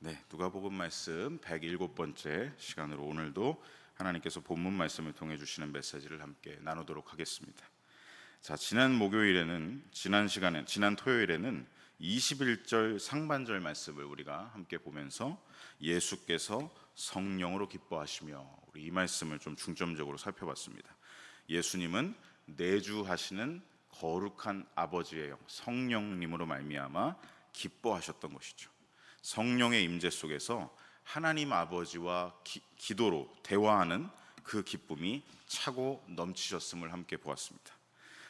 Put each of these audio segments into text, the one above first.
네, 누가복음 말씀 107번째 시간으로 오늘도 하나님께서 본문 말씀을 통해 주시는 메시지를 함께 나누도록 하겠습니다. 자, 지난 토요일에는 21절 상반절 말씀을 우리가 함께 보면서 예수께서 성령으로 기뻐하시며, 우리 이 말씀을 좀 중점적으로 살펴봤습니다. 예수님은 내주하시는 거룩한 아버지의 영, 성령님으로 말미암아 기뻐하셨던 것이죠. 성령의 임재 속에서 하나님 아버지와 기도로 대화하는 그 기쁨이 차고 넘치셨음을 함께 보았습니다.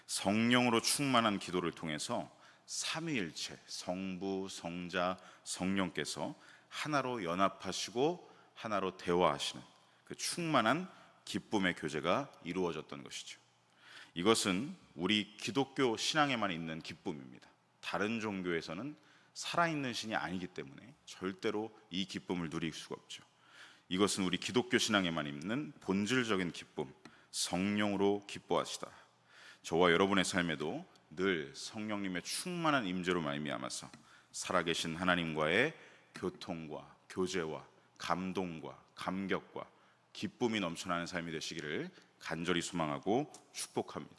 성령으로 충만한 기도를 통해서 삼위일체 성부, 성자, 성령께서 하나로 연합하시고 하나로 대화하시는 그 충만한 기쁨의 교제가 이루어졌던 것이죠. 이것은 우리 기독교 신앙에만 있는 기쁨입니다. 다른 종교에서는 살아있는 신이 아니기 때문에 절대로 이 기쁨을 누릴 수가 없죠. 이것은 우리 기독교 신앙에만 있는 본질적인 기쁨, 성령으로 기뻐하시다. 저와 여러분의 삶에도 늘 성령님의 충만한 임재로 말미암아서 살아계신 하나님과의 교통과 교제와 감동과 감격과 기쁨이 넘쳐나는 삶이 되시기를 간절히 소망하고 축복합니다.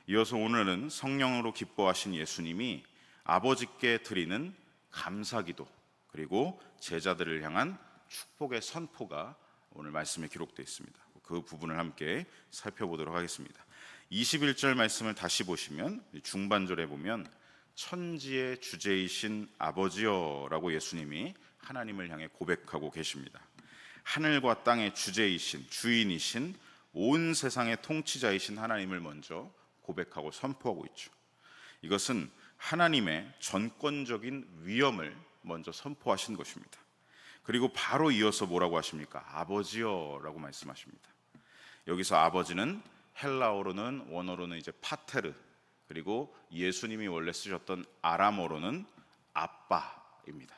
이어서 오늘은 성령으로 기뻐하신 예수님이 아버지께 드리는 감사기도, 그리고 제자들을 향한 축복의 선포가 오늘 말씀에 기록되어 있습니다. 그 부분을 함께 살펴보도록 하겠습니다. 21절 말씀을 다시 보시면 중반절에 보면 천지의 주제이신 아버지여 라고 예수님이 하나님을 향해 고백하고 계십니다. 하늘과 땅의 주제이신, 주인이신, 온 세상의 통치자이신 하나님을 먼저 고백하고 선포하고 있죠. 이것은 하나님의 전권적인 위엄을 먼저 선포하신 것입니다. 그리고 바로 이어서 뭐라고 하십니까? 아버지여 라고 말씀하십니다. 여기서 아버지는 헬라어로는, 원어로는 이제 파테르, 그리고 예수님이 원래 쓰셨던 아람어로는 아빠입니다.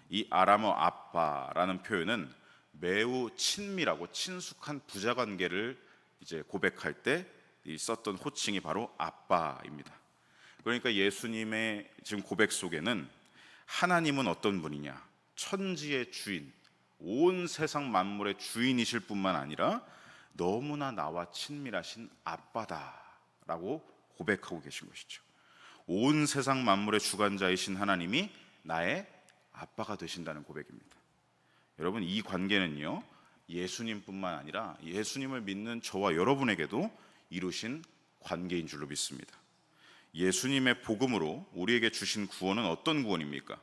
이 아람어 아빠라는 표현은 매우 친밀하고 친숙한 부자관계를 이제 고백할 때 썼던 호칭이 바로 아빠입니다. 그러니까 예수님의 지금 고백 속에는 하나님은 어떤 분이냐? 천지의 주인, 온 세상 만물의 주인이실 뿐만 아니라 너무나 나와 친밀하신 아빠다라고 고백하고 계신 것이죠. 온 세상 만물의 주관자이신 하나님이 나의 아빠가 되신다는 고백입니다. 여러분, 이 관계는요, 예수님뿐만 아니라 예수님을 믿는 저와 여러분에게도 이루신 관계인 줄로 믿습니다. 예수님의 복음으로 우리에게 주신 구원은 어떤 구원입니까?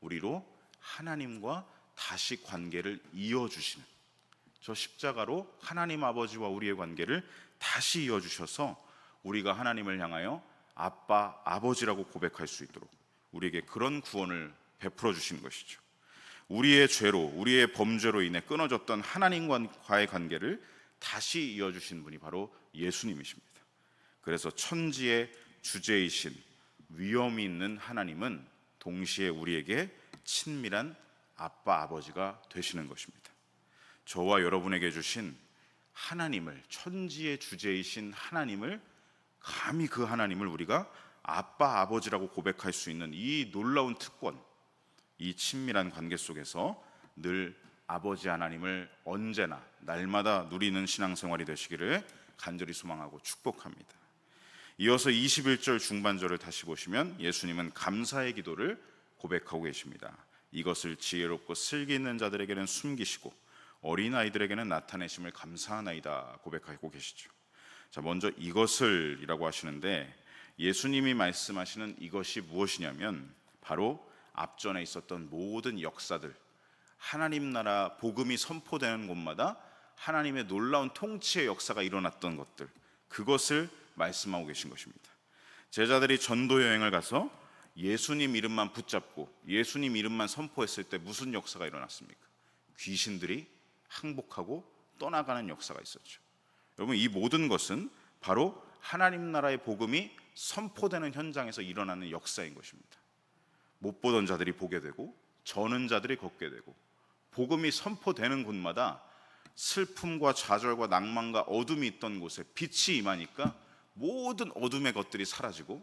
우리로 하나님과 다시 관계를 이어주시는, 저 십자가로 하나님 아버지와 우리의 관계를 다시 이어주셔서 우리가 하나님을 향하여 아빠, 아버지라고 고백할 수 있도록 우리에게 그런 구원을 베풀어 주신 것이죠. 우리의 죄로, 우리의 범죄로 인해 끊어졌던 하나님과의 관계를 다시 이어주신 분이 바로 예수님이십니다. 그래서 천지의 주제이신, 위엄이 있는 하나님은 동시에 우리에게 친밀한 아빠, 아버지가 되시는 것입니다. 저와 여러분에게 주신 하나님을, 천지의 주제이신 하나님을, 감히 그 하나님을 우리가 아빠, 아버지라고 고백할 수 있는 이 놀라운 특권, 이 친밀한 관계 속에서 늘 아버지 하나님을 언제나 날마다 누리는 신앙생활이 되시기를 간절히 소망하고 축복합니다. 이어서 21절 중반절을 다시 보시면 예수님은 감사의 기도를 고백하고 계십니다. 이것을 지혜롭고 슬기 있는 자들에게는 숨기시고 어린아이들에게는 나타내심을 감사하나이다 고백하고 계시죠. 자, 먼저 이것을 이라고 하시는데, 예수님이 말씀하시는 이것이 무엇이냐면 바로 앞전에 있었던 모든 역사들, 하나님 나라 복음이 선포되는 곳마다 하나님의 놀라운 통치의 역사가 일어났던 것들, 그것을 말씀하고 계신 것입니다. 제자들이 전도 여행을 가서 예수님 이름만 붙잡고 예수님 이름만 선포했을 때 무슨 역사가 일어났습니까? 귀신들이 항복하고 떠나가는 역사가 있었죠. 여러분, 이 모든 것은 바로 하나님 나라의 복음이 선포되는 현장에서 일어나는 역사인 것입니다. 못 보던 자들이 보게 되고 저는 자들이 걷게 되고, 복음이 선포되는 곳마다 슬픔과 좌절과 낭만과 어둠이 있던 곳에 빛이 임하니까 모든 어둠의 것들이 사라지고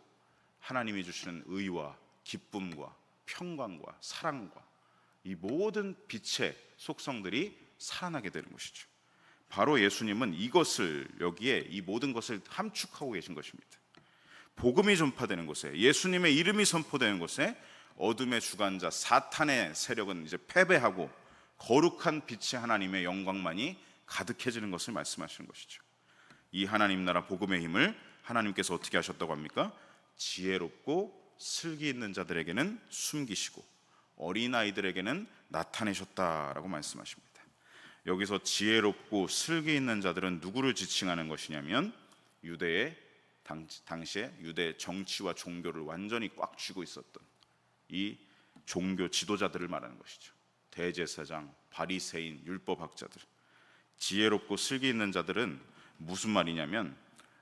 하나님이 주시는 의와 기쁨과 평강과 사랑과 이 모든 빛의 속성들이 살아나게 되는 것이죠. 바로 예수님은 이것을, 여기에 이 모든 것을 함축하고 계신 것입니다. 복음이 전파되는 곳에, 예수님의 이름이 선포되는 곳에 어둠의 주관자 사탄의 세력은 이제 패배하고 거룩한 빛의 하나님의 영광만이 가득해지는 것을 말씀하시는 것이죠. 이 하나님 나라 복음의 힘을 하나님께서 어떻게 하셨다고 합니까? 지혜롭고 슬기 있는 자들에게는 숨기시고 어린아이들에게는 나타내셨다라고 말씀하십니다. 여기서 지혜롭고 슬기 있는 자들은 누구를 지칭하는 것이냐면 유대의 당시에 유대 정치와 종교를 완전히 꽉 쥐고 있었던 이 종교 지도자들을 말하는 것이죠. 대제사장, 바리새인, 율법학자들. 지혜롭고 슬기 있는 자들은 무슨 말이냐면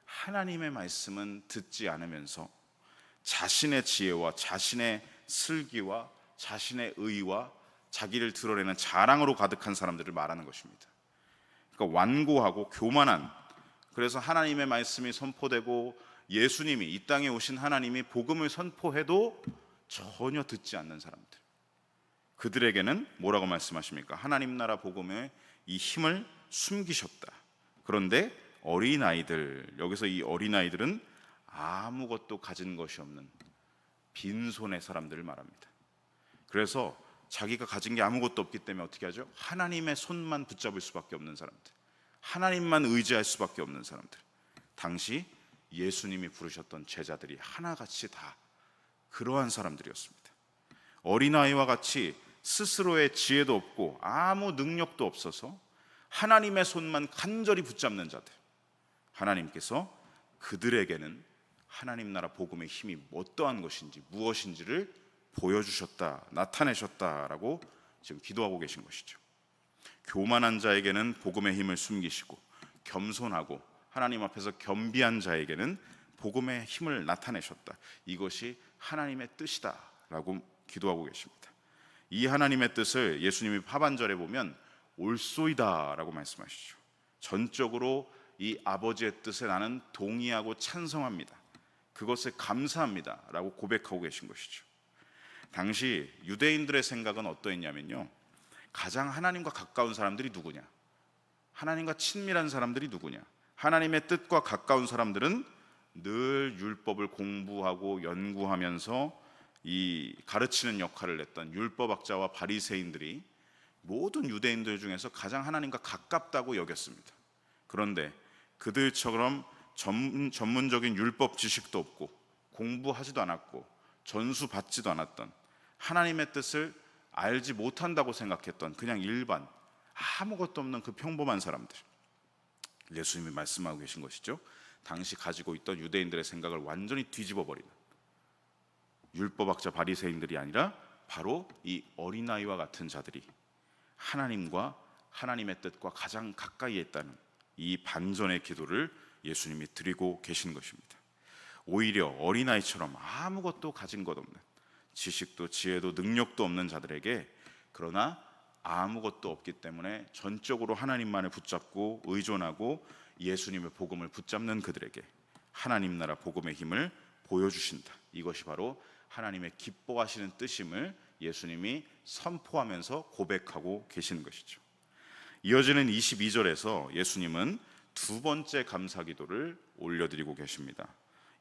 하나님의 말씀은 듣지 않으면서 자신의 지혜와 자신의 슬기와 자신의 의와 자기를 드러내는 자랑으로 가득한 사람들을 말하는 것입니다. 그러니까 완고하고 교만한, 그래서 하나님의 말씀이 선포되고 예수님이, 이 땅에 오신 하나님이 복음을 선포해도 전혀 듣지 않는 사람들, 그들에게는 뭐라고 말씀하십니까? 하나님 나라 복음의 이 힘을 숨기셨다. 그런데 어린아이들, 여기서 이 어린아이들은 아무것도 가진 것이 없는 빈손의 사람들을 말합니다. 그래서 자기가 가진 게 아무것도 없기 때문에 어떻게 하죠? 하나님의 손만 붙잡을 수밖에 없는 사람들, 하나님만 의지할 수밖에 없는 사람들. 당시 예수님이 부르셨던 제자들이 하나같이 다 그러한 사람들이었습니다. 어린아이와 같이 스스로의 지혜도 없고 아무 능력도 없어서 하나님의 손만 간절히 붙잡는 자들, 하나님께서 그들에게는 하나님 나라 복음의 힘이 어떠한 것인지 무엇인지를 보여주셨다, 나타내셨다라고 지금 기도하고 계신 것이죠. 교만한 자에게는 복음의 힘을 숨기시고 겸손하고 하나님 앞에서 겸비한 자에게는 복음의 힘을 나타내셨다. 이것이 하나님의 뜻이다라고 기도하고 계십니다. 이 하나님의 뜻을 예수님이 하반절에 보면 올소이다라고 말씀하시죠. 전적으로 이 아버지의 뜻에 나는 동의하고 찬성합니다. 그것에 감사합니다 라고 고백하고 계신 것이죠. 당시 유대인들의 생각은 어떠했냐면요, 가장 하나님과 가까운 사람들이 누구냐, 하나님과 친밀한 사람들이 누구냐, 하나님의 뜻과 가까운 사람들은 늘 율법을 공부하고 연구하면서 이 가르치는 역할을 했던 율법학자와 바리새인들이 모든 유대인들 중에서 가장 하나님과 가깝다고 여겼습니다. 그런데 그들처럼 전문적인 율법 지식도 없고 공부하지도 않았고 전수 받지도 않았던, 하나님의 뜻을 알지 못한다고 생각했던 그냥 일반 아무것도 없는 그 평범한 사람들, 예수님이 말씀하고 계신 것이죠. 당시 가지고 있던 유대인들의 생각을 완전히 뒤집어 버리는 율법학자 바리새인들이 아니라 바로 이 어린아이와 같은 자들이 하나님과 하나님의 뜻과 가장 가까이에 있다는 이 반전의 기도를 예수님이 드리고 계신 것입니다. 오히려 어린아이처럼 아무것도 가진 것 없는, 지식도 지혜도 능력도 없는 자들에게, 그러나 아무것도 없기 때문에 전적으로 하나님만을 붙잡고 의존하고 예수님의 복음을 붙잡는 그들에게 하나님 나라 복음의 힘을 보여주신다. 이것이 바로 하나님의 기뻐하시는 뜻임을 예수님이 선포하면서 고백하고 계시는 것이죠. 이어지는 22절에서 예수님은 두 번째 감사기도를 올려드리고 계십니다.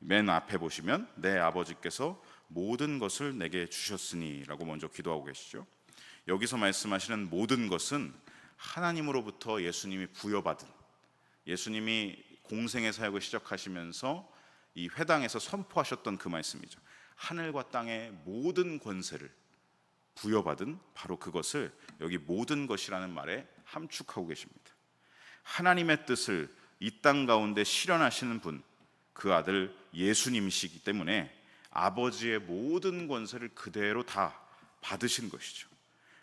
맨 앞에 보시면 내 아버지께서 모든 것을 내게 주셨으니 라고 먼저 기도하고 계시죠. 여기서 말씀하시는 모든 것은 하나님으로부터 예수님이 부여받은, 예수님이 공생의 사역을 시작하시면서 이 회당에서 선포하셨던 그 말씀이죠. 하늘과 땅의 모든 권세를 부여받은 바로 그것을 여기 모든 것이라는 말에 함축하고 계십니다. 하나님의 뜻을 이 땅 가운데 실현하시는 분, 그 아들 예수님이시기 때문에 아버지의 모든 권세를 그대로 다 받으신 것이죠.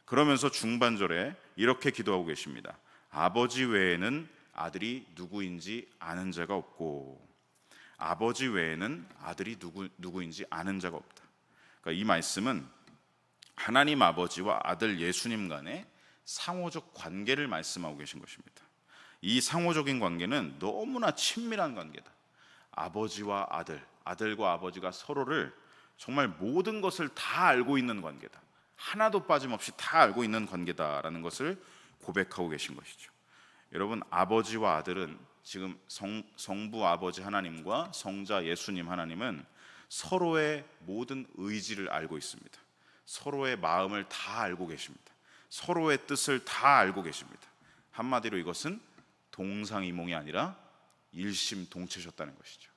그러면서 중반절에 이렇게 기도하고 계십니다. 아버지 외에는 아들이 누구인지 아는 자가 없고, 아버지 외에는 아들이 누구인지 아는 자가 없다. 그러니까 이 말씀은 하나님 아버지와 아들 예수님 간의 상호적 관계를 말씀하고 계신 것입니다. 이 상호적인 관계는 너무나 친밀한 관계다. 아버지와 아들, 아들과 아버지가 서로를 정말 모든 것을 다 알고 있는 관계다. 하나도 빠짐없이 다 알고 있는 관계다라는 것을 고백하고 계신 것이죠. 여러분, 아버지와 아들은 지금 성부 아버지 하나님과 성자 예수님 하나님은 서로의 모든 의지를 알고 있습니다. 서로의 마음을 다 알고 계십니다. 서로의 뜻을 다 알고 계십니다. 한마디로 이것은 동상이몽이 아니라 일심동체셨다는 것이죠.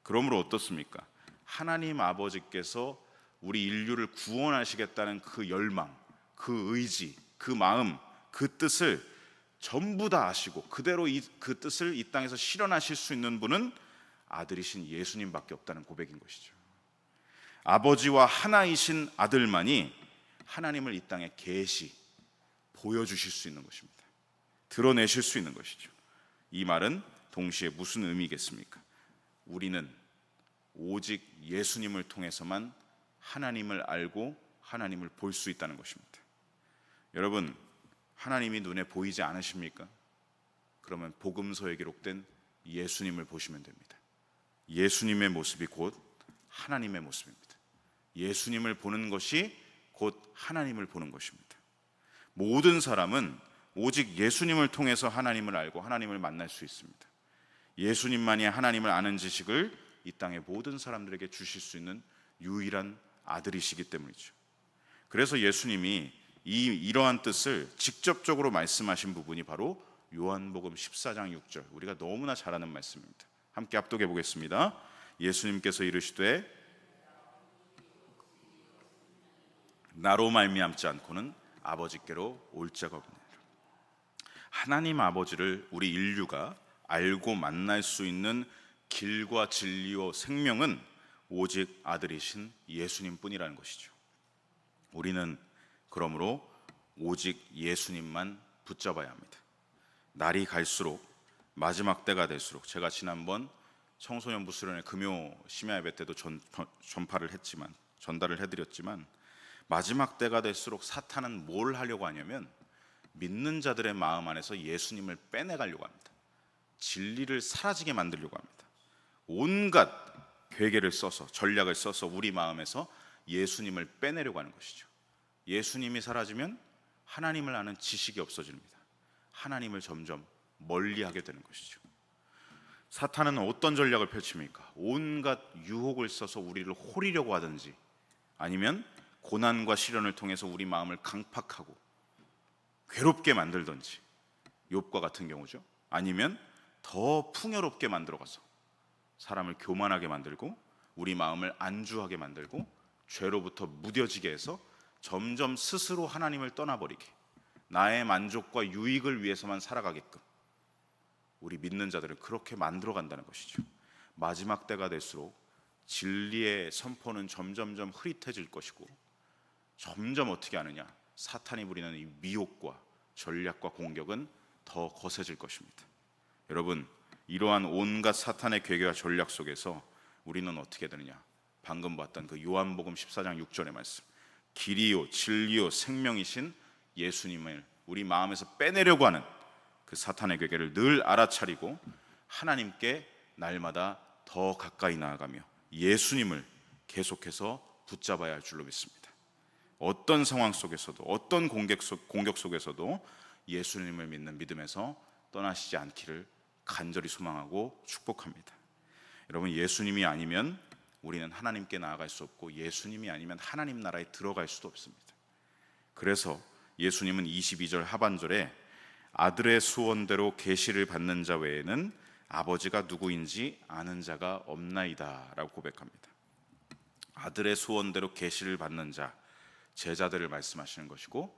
그러므로 어떻습니까? 하나님 아버지께서 우리 인류를 구원하시겠다는 그 열망, 그 의지, 그 마음, 그 뜻을 전부 다 아시고 그대로 그 뜻을 이 땅에서 실현하실 수 있는 분은 아들이신 예수님밖에 없다는 고백인 것이죠. 아버지와 하나이신 아들만이 하나님을 이 땅에 계시 보여주실 수 있는 것입니다. 드러내실 수 있는 것이죠. 이 말은 동시에 무슨 의미겠습니까? 우리는 오직 예수님을 통해서만 하나님을 알고 하나님을 볼 수 있다는 것입니다. 여러분, 하나님이 눈에 보이지 않으십니까? 그러면 복음서에 기록된 예수님을 보시면 됩니다. 예수님의 모습이 곧 하나님의 모습입니다. 예수님을 보는 것이 곧 하나님을 보는 것입니다. 모든 사람은 오직 예수님을 통해서 하나님을 알고 하나님을 만날 수 있습니다. 예수님만이 하나님을 아는 지식을 이 땅의 모든 사람들에게 주실 수 있는 유일한 아들이시기 때문이죠. 그래서 예수님이 이러한 뜻을 직접적으로 말씀하신 부분이 바로 요한복음 14장 6절, 우리가 너무나 잘 아는 말씀입니다. 함께 합독해 보겠습니다. 예수님께서 이르시되 나로 말미암지 않고는 아버지께로 올 자가 없느니라. 하나님 아버지를 우리 인류가 알고 만날 수 있는 길과 진리와 생명은 오직 아들이신 예수님 뿐이라는 것이죠. 우리는 그러므로 오직 예수님만 붙잡아야 합니다. 날이 갈수록, 마지막 때가 될수록, 제가 지난번 청소년부 수련회 금요 심야 예배 때도 전달을 해드렸지만, 마지막 때가 될수록 사탄은 뭘 하려고 하냐면 믿는 자들의 마음 안에서 예수님을 빼내가려고 합니다. 진리를 사라지게 만들려고 합니다. 온갖 괴계를 써서, 전략을 써서 우리 마음에서 예수님을 빼내려고 하는 것이죠. 예수님이 사라지면 하나님을 아는 지식이 없어집니다. 하나님을 점점 멀리하게 되는 것이죠. 사탄은 어떤 전략을 펼칩니까? 온갖 유혹을 써서 우리를 홀리려고 하든지, 아니면 고난과 시련을 통해서 우리 마음을 강팍하고 괴롭게 만들든지, 욥과 같은 경우죠. 아니면 더 풍요롭게 만들어가서 사람을 교만하게 만들고 우리 마음을 안주하게 만들고 죄로부터 무뎌지게 해서 점점 스스로 하나님을 떠나버리게, 나의 만족과 유익을 위해서만 살아가게끔 우리 믿는 자들을 그렇게 만들어 간다는 것이죠. 마지막 때가 될수록 진리의 선포는 점점점 흐릿해질 것이고, 점점 어떻게 하느냐, 사탄이 부리는 이 미혹과 전략과 공격은 더 거세질 것입니다. 여러분, 이러한 온갖 사탄의 괴계와 전략 속에서 우리는 어떻게 되느냐, 방금 봤던 그 요한복음 14장 6절의 말씀, 길이요 진리요 생명이신 예수님을 우리 마음에서 빼내려고 하는 그 사탄의 괴계를 늘 알아차리고 하나님께 날마다 더 가까이 나아가며 예수님을 계속해서 붙잡아야 할 줄로 믿습니다. 어떤 상황 속에서도, 어떤 공격 속에서도 예수님을 믿는 믿음에서 떠나시지 않기를 간절히 소망하고 축복합니다. 여러분, 예수님이 아니면 우리는 하나님께 나아갈 수 없고, 예수님이 아니면 하나님 나라에 들어갈 수도 없습니다. 그래서 예수님은 22절 하반절에 아들의 소원대로 계시를 받는 자 외에는 아버지가 누구인지 아는 자가 없나이다 라고 고백합니다. 아들의 소원대로 계시를 받는 자, 제자들을 말씀하시는 것이고,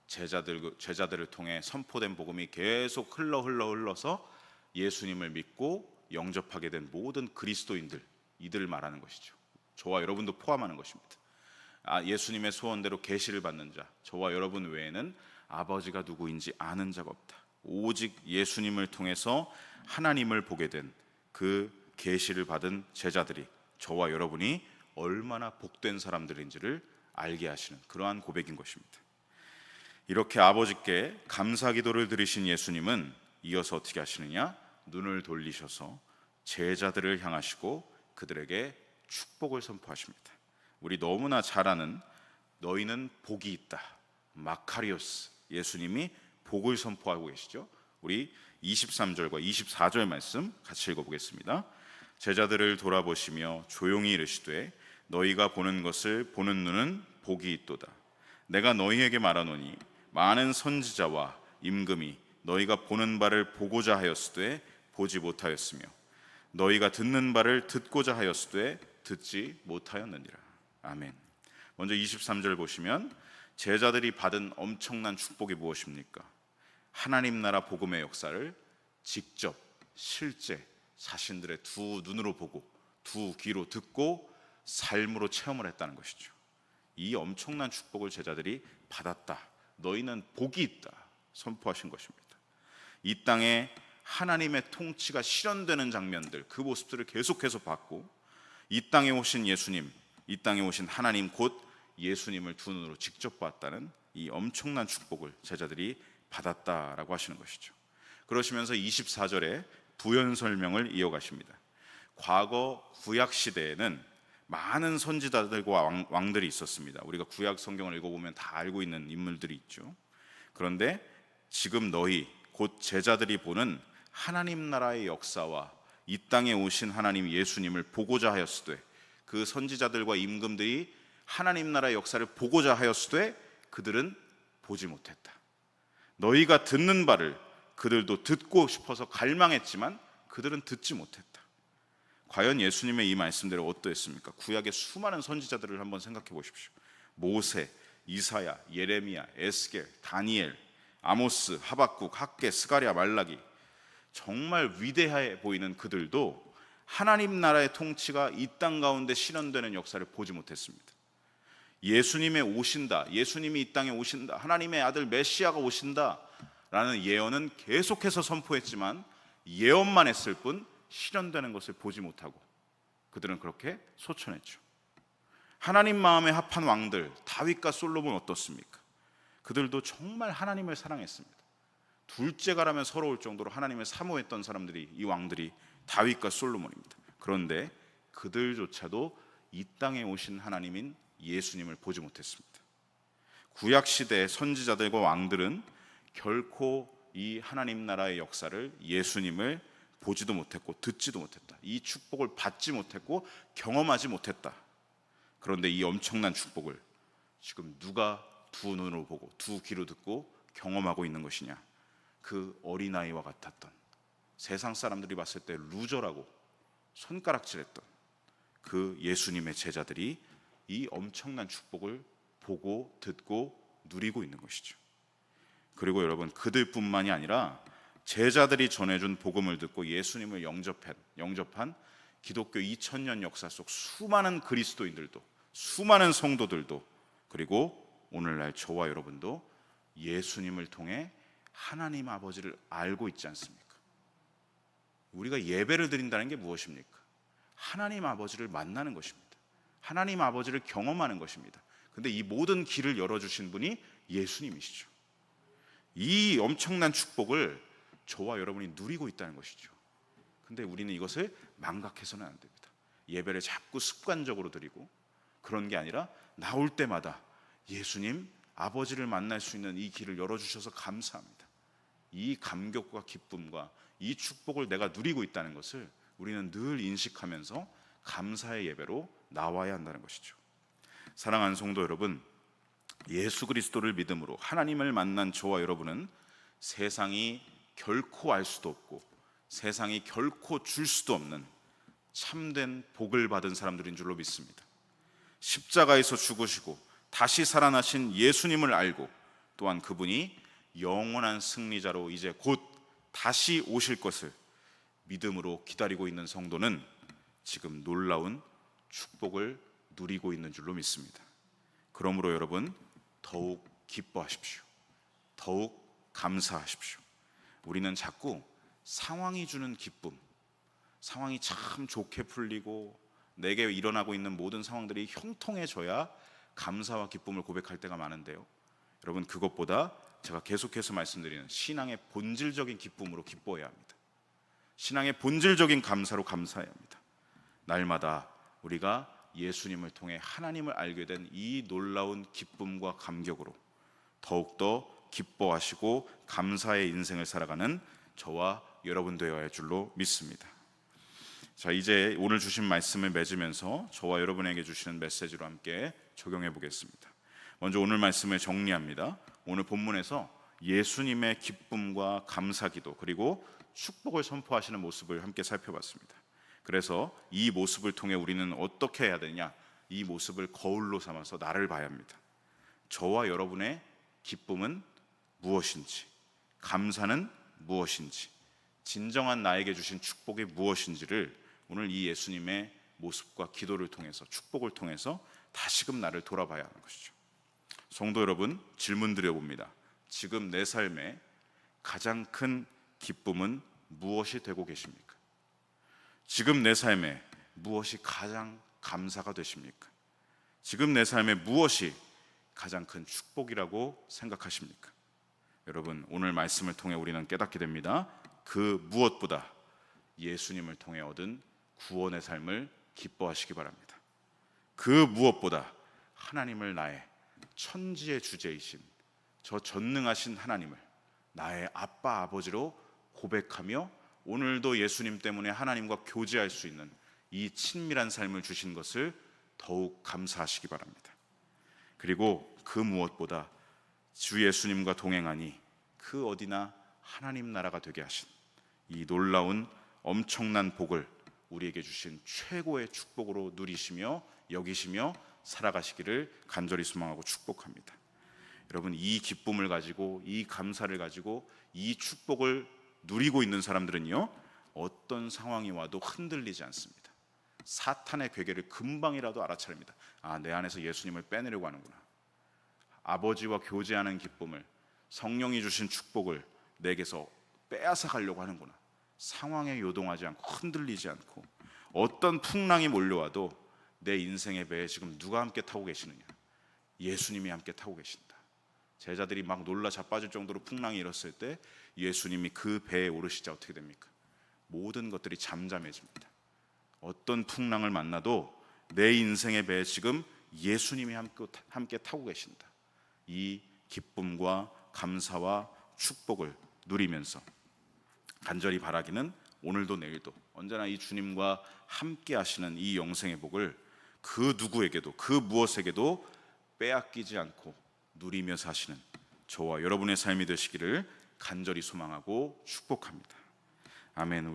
제자들을 통해 선포된 복음이 계속 흘러서 예수님을 믿고 영접하게 된 모든 그리스도인들, 이들을 말하는 것이죠. 저와 여러분도 포함하는 것입니다. 예수님의 소원대로 계시를 받는 자, 저와 여러분 외에는 아버지가 누구인지 아는 자가 없다. 오직 예수님을 통해서 하나님을 보게 된 그 계시를 받은 제자들이, 저와 여러분이 얼마나 복된 사람들인지를 알게 하시는 그러한 고백인 것입니다. 이렇게 아버지께 감사 기도를 드리신 예수님은 이어서 어떻게 하시느냐, 눈을 돌리셔서 제자들을 향하시고 그들에게 축복을 선포하십니다. 우리 너무나 잘 아는 너희는 복이 있다. 마카리오스, 예수님이 복을 선포하고 계시죠. 우리 23절과 24절 말씀 같이 읽어보겠습니다. 제자들을 돌아보시며 조용히 이르시되 너희가 보는 것을 보는 눈은 복이 있도다. 내가 너희에게 말하노니 많은 선지자와 임금이 너희가 보는 바를 보고자 하였으되 보지 못하였으며 너희가 듣는 바를 듣고자 하였으되 듣지 못하였느니라. 아멘. 먼저 23절 보시면 제자들이 받은 엄청난 축복이 무엇입니까? 하나님 나라 복음의 역사를 직접 실제 자신들의 두 눈으로 보고 두 귀로 듣고 삶으로 체험을 했다는 것이죠. 이 엄청난 축복을 제자들이 받았다. 너희는 복이 있다 선포하신 것입니다. 이 땅에 하나님의 통치가 실현되는 장면들, 그 모습들을 계속해서 봤고, 이 땅에 오신 예수님, 이 땅에 오신 하나님 곧 예수님을 두 눈으로 직접 봤다는 이 엄청난 축복을 제자들이 받았다라고 하시는 것이죠. 그러시면서 24절에 부연 설명을 이어가십니다. 과거 구약 시대에는 많은 선지자들과 왕들이 있었습니다. 우리가 구약 성경을 읽어보면 다 알고 있는 인물들이 있죠. 그런데 지금 너희 곧 제자들이 보는 하나님 나라의 역사와 이 땅에 오신 하나님 예수님을 보고자 하였으되, 그 선지자들과 임금들이 하나님 나라의 역사를 보고자 하였으되 그들은 보지 못했다. 너희가 듣는 바를 그들도 듣고 싶어서 갈망했지만 그들은 듣지 못했다. 과연 예수님의 이 말씀대로 어떠했습니까? 구약의 수많은 선지자들을 한번 생각해 보십시오. 모세, 이사야, 예레미야, 에스겔, 다니엘, 아모스, 하박국, 학개, 스가랴, 말라기, 정말 위대해 보이는 그들도 하나님 나라의 통치가 이 땅 가운데 실현되는 역사를 보지 못했습니다. 예수님의 오신다, 예수님이 이 땅에 오신다, 하나님의 아들 메시아가 오신다 라는 예언은 계속해서 선포했지만 예언만 했을 뿐 실현되는 것을 보지 못하고 그들은 그렇게 소천했죠. 하나님 마음에 합한 왕들 다윗과 솔로몬 어떻습니까? 그들도 정말 하나님을 사랑했습니다. 둘째가라면 서러울 정도로 하나님을 사모했던 사람들이, 이 왕들이 다윗과 솔로몬입니다. 그런데 그들조차도 이 땅에 오신 하나님인 예수님을 보지 못했습니다. 구약 시대의 선지자들과 왕들은 결코 이 하나님 나라의 역사를, 예수님을 보지도 못했고 듣지도 못했다. 이 축복을 받지 못했고 경험하지 못했다. 그런데 이 엄청난 축복을 지금 누가 두 눈으로 보고 두 귀로 듣고 경험하고 있는 것이냐? 그 어린아이와 같았던, 세상 사람들이 봤을 때 루저라고 손가락질했던 그 예수님의 제자들이 이 엄청난 축복을 보고 듣고 누리고 있는 것이죠. 그리고 여러분, 그들뿐만이 아니라 제자들이 전해준 복음을 듣고 예수님을 영접한 기독교 2000년 역사 속 수많은 그리스도인들도, 수많은 성도들도, 그리고 오늘날 저와 여러분도 예수님을 통해 하나님 아버지를 알고 있지 않습니까? 우리가 예배를 드린다는 게 무엇입니까? 하나님 아버지를 만나는 것입니다. 하나님 아버지를 경험하는 것입니다. 근데 이 모든 길을 열어주신 분이 예수님이시죠. 이 엄청난 축복을 저와 여러분이 누리고 있다는 것이죠. 근데 우리는 이것을 망각해서는 안 됩니다. 예배를 자꾸 습관적으로 드리고 그런 게 아니라 나올 때마다 예수님, 아버지를 만날 수 있는 이 길을 열어주셔서 감사합니다. 이 감격과 기쁨과 이 축복을 내가 누리고 있다는 것을 우리는 늘 인식하면서 감사의 예배로 나와야 한다는 것이죠. 사랑하는 성도 여러분, 예수 그리스도를 믿음으로 하나님을 만난 저와 여러분은 세상이 결코 알 수도 없고 세상이 결코 줄 수도 없는 참된 복을 받은 사람들인 줄로 믿습니다. 십자가에서 죽으시고 다시 살아나신 예수님을 알고, 또한 그분이 영원한 승리자로 이제 곧 다시 오실 것을 믿음으로 기다리고 있는 성도는 지금 놀라운 축복을 누리고 있는 줄로 믿습니다. 그러므로 여러분, 더욱 기뻐하십시오. 더욱 감사하십시오. 우리는 자꾸 상황이 주는 기쁨, 상황이 참 좋게 풀리고 내게 일어나고 있는 모든 상황들이 형통해져야 감사와 기쁨을 고백할 때가 많은데요, 여러분, 그것보다 제가 계속해서 말씀드리는 신앙의 본질적인 기쁨으로 기뻐해야 합니다. 신앙의 본질적인 감사로 감사해야 합니다. 날마다 우리가 예수님을 통해 하나님을 알게 된 이 놀라운 기쁨과 감격으로 더욱더 기뻐하시고 감사의 인생을 살아가는 저와 여러분 되어야 할 줄로 믿습니다. 자, 이제 오늘 주신 말씀을 맺으면서 저와 여러분에게 주시는 메시지로 함께 적용해 보겠습니다. 먼저 오늘 말씀을 정리합니다. 오늘 본문에서 예수님의 기쁨과 감사기도 그리고 축복을 선포하시는 모습을 함께 살펴봤습니다. 그래서 이 모습을 통해 우리는 어떻게 해야 되냐? 이 모습을 거울로 삼아서 나를 봐야 합니다. 저와 여러분의 기쁨은 무엇인지, 감사는 무엇인지, 진정한 나에게 주신 축복이 무엇인지를 오늘 이 예수님의 모습과 기도를 통해서, 축복을 통해서 다시금 나를 돌아봐야 하는 것이죠. 성도 여러분, 질문 드려봅니다. 지금 내 삶에 가장 큰 기쁨은 무엇이 되고 계십니까? 지금 내 삶에 무엇이 가장 감사가 되십니까? 지금 내 삶에 무엇이 가장 큰 축복이라고 생각하십니까? 여러분, 오늘 말씀을 통해 우리는 깨닫게 됩니다. 그 무엇보다 예수님을 통해 얻은 구원의 삶을 기뻐하시기 바랍니다. 그 무엇보다 하나님을 나의 천지의 주제이신 저 전능하신 하나님을 나의 아빠 아버지로 고백하며 오늘도 예수님 때문에 하나님과 교제할 수 있는 이 친밀한 삶을 주신 것을 더욱 감사하시기 바랍니다. 그리고 그 무엇보다 주 예수님과 동행하니 그 어디나 하나님 나라가 되게 하신 이 놀라운 엄청난 복을 우리에게 주신 최고의 축복으로 누리시며 여기시며 살아가시기를 간절히 소망하고 축복합니다. 여러분, 이 기쁨을 가지고 이 감사를 가지고 이 축복을 누리고 있는 사람들은요, 어떤 상황이 와도 흔들리지 않습니다. 사탄의 괴계를 금방이라도 알아차립니다. 아, 내 안에서 예수님을 빼내려고 하는구나. 아버지와 교제하는 기쁨을, 성령이 주신 축복을 내게서 빼앗아 가려고 하는구나. 상황에 요동하지 않고 흔들리지 않고 어떤 풍랑이 몰려와도 내 인생의 배에 지금 누가 함께 타고 계시느냐? 예수님이 함께 타고 계신다. 제자들이 막 놀라 자빠질 정도로 풍랑이 일었을 때 예수님이 그 배에 오르시자 어떻게 됩니까? 모든 것들이 잠잠해집니다. 어떤 풍랑을 만나도 내 인생의 배에 지금 예수님이 함께 타고 계신다. 이 기쁨과 감사와 축복을 누리면서 간절히 바라기는 오늘도 내일도 언제나 이 주님과 함께 하시는 이 영생의 복을 그 누구에게도 그 무엇에게도 빼앗기지 않고 누리며 사시는 저와 여러분의 삶이 되시기를 간절히 소망하고 축복합니다. 아멘.